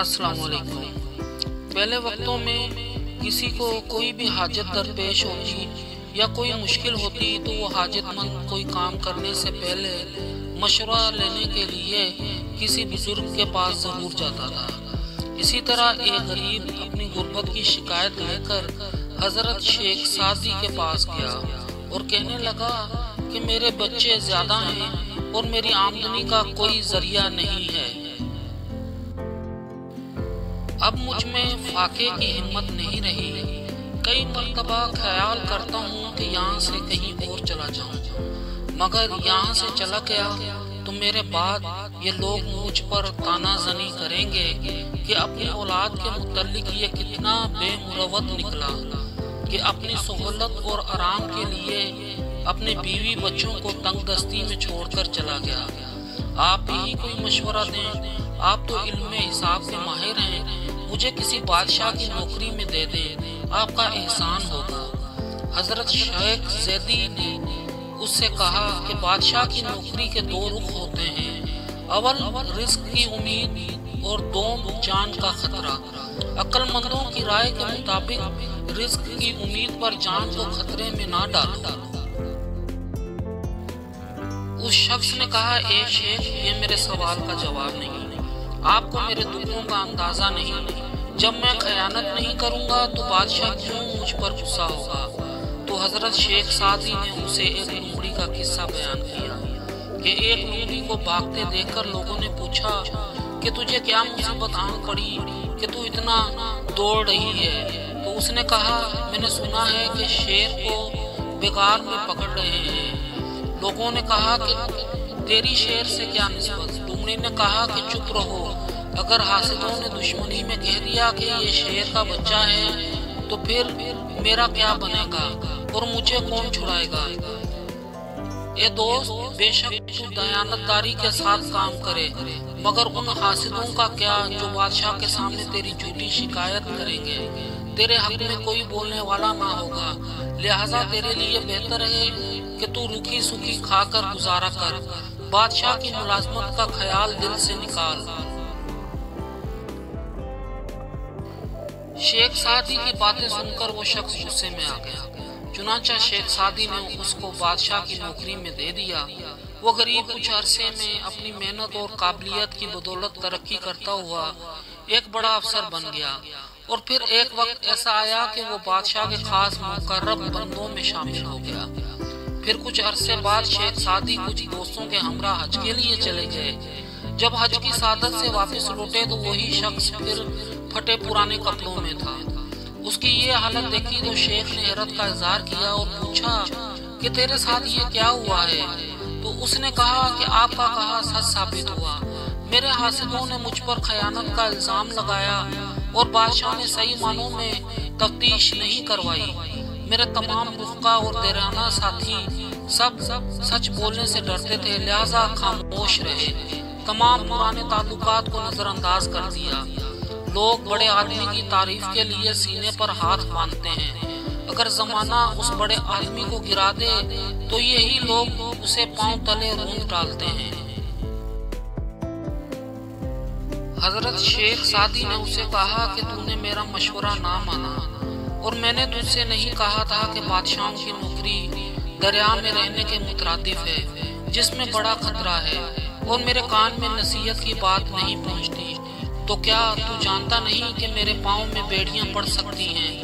السلام علیکم۔ پہلے وقتوں میں کسی کو کوئی بھی حاجت درپیش ہوتی یا کوئی مشکل ہوتی تو وہ حاجت مند کوئی کام کرنے سے پہلے مشورہ لینے کے لیے کسی بزرگ کے پاس ضرور جاتا تھا۔ اسی طرح ایک غریب اپنی غربت کی شکایت لے کر حضرت شیخ سعدی کے پاس گیا اور کہنے لگا کہ میرے بچے زیادہ ہیں اور میری آمدنی کا کوئی ذریعہ نہیں ہے۔ اب مجھ میں فاقے کی ہمت نہیں رہی۔ کئی مرتبہ خیال کرتا ہوں کہ یہاں سے کہیں اور چلا جاؤں، مگر یہاں سے چلا گیا تو میرے بعد یہ لوگ مجھ پر طعنہ زنی کریں گے کہ اپنی اولاد کے متعلق یہ کتنا بے مروت نکلا کہ اپنی سہولت اور آرام کے لیے اپنے بیوی بچوں کو تنگ دستی میں چھوڑ کر چلا گیا۔ آپ ہی کوئی مشورہ دیں، آپ تو علم حساب کے ماہر ہیں، مجھے کسی بادشاہ کی نوکری میں دے دیں، آپ کا احسان ہوگا۔ حضرت شیخ زیدی نے اس سے کہا کہ بادشاہ کی نوکری کے دو رخ ہوتے ہیں، اول رزق کی امید اور دوم جان کا خطرہ۔ عقل مندوں کی رائے کے مطابق رزق کی امید پر جان کو خطرے میں نہ ڈالو۔ اس شخص نے کہا، اے شیخ، یہ میرے سوال کا جواب نہیں، آپ کو میرے دکھوں کا اندازہ نہیں۔ جب میں خیانت نہیں کروں گا تو بادشاہ کیوں مجھ پر غصہ ہوگا؟ تو حضرت شیخ سعدی نے اسے ایک لومڑی کا قصہ بیان کیا کہ ایک لومڑی کو بھاگتے دیکھ کر لوگوں نے پوچھا کہ تجھے کیا مصیبت آن پڑی کہ تو اتنا دوڑ رہی ہے؟ تو اس نے کہا، میں نے سنا ہے کہ شیر کو بغار میں پکڑ رہے ہیں۔ لوگوں نے کہا کہ تیری شیر سے کیا نسبت؟ لومڑی نے کہا کہ چپ رہو، اگر حاسدوں نے دشمنی میں کہہ دیا کہ یہ شیر کا بچہ ہے تو پھر میرا کیا بنے گا اور مجھے کون چھڑائے گا؟ اے دوست، بے شک تو دیانت داری کے ساتھ کام کرے، مگر ان حاسدوں کا کیا جو بادشاہ کے سامنے تیری جھوٹی شکایت کریں گے؟ تیرے حق میں کوئی بولنے والا نہ ہوگا، لہٰذا تیرے لیے بہتر ہے کہ تو رکھی سکھی کھا کر گزارا کر، بادشاہ کی ملازمت کا خیال دل سے نکال۔ شیخ سعدی کی باتیں سن کر وہ شخص غصے میں آ گیا، چنانچہ شیخ سعدی نے اس کو بادشاہ کی نوکری میں دے دیا۔ وہ غریب کچھ عرصے میں اپنی محنت اور قابلیت کی بدولت ترقی کرتا ہوا ایک بڑا افسر بن گیا، اور پھر ایک وقت ایسا آیا کہ وہ بادشاہ کے خاص مقرب بندوں میں شامل ہو گیا۔ پھر کچھ عرصے بعد شیخ سعدی کچھ دوستوں کے ہمراہ حج کے لیے چلے گئے۔ جب حج کی سعادت سے واپس لوٹے تو وہی شخص پھر پھٹے پرانے کپڑوں میں تھا۔ اس کی یہ حالت دیکھی تو شیخ نے حیرت کا اظہار کیا اور پوچھا کہ تیرے ساتھ یہ کیا ہوا ہے؟ تو اس نے کہا کہ آپ کا کہا سچ ثابت ہوا، میرے حاسدوں نے مجھ پر خیانت کا الزام لگایا اور بادشاہ نے صحیح معنوں میں تفتیش نہیں کروائی۔ میرے تمام رفقا اور دیرانہ ساتھی سب سچ بولنے سے ڈرتے تھے، لہٰذا خاموش رہے، تمام پرانے تعلقات کو نظر انداز کر دیا۔ لوگ بڑے آدمی کی تعریف کے لیے سینے پر ہاتھ باندھتے ہیں، اگر زمانہ اس بڑے آدمی کو گرا دے تو یہی لوگ اسے پاؤں تلے روند ڈالتے ہیں۔ حضرت شیخ سعدی نے اسے کہا کہ تو نے میرا مشورہ نہ مانا، اور میں نے تجھ سے نہیں کہا تھا کہ بادشاہوں کی نوکری دریا میں رہنے کے مترادف ہے جس میں بڑا خطرہ ہے، اور میرے کان میں نصیحت کی بات نہیں پہنچتی؟ تو کیا تو جانتا نہیں کہ میرے پاؤں میں بیڑیاں پڑ سکتی ہیں؟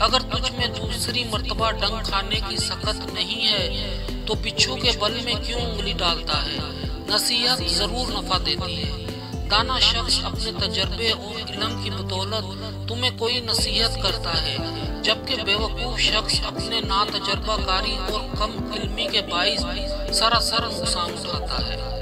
اگر تجھ میں دوسری مرتبہ ڈنگ کھانے کی سخت نہیں ہے تو بچھو کے بل میں کیوں انگلی ڈالتا ہے؟ نصیحت ضرور نفع دیتی ہے۔ دانا شخص اپنے تجربے اور علم کی بدولت تمہیں کوئی نصیحت کرتا ہے، جبکہ بیوقوف شخص اپنے ناتجربہ کاری اور کم علمی کے باعث سراسر نقصان اٹھاتا ہے۔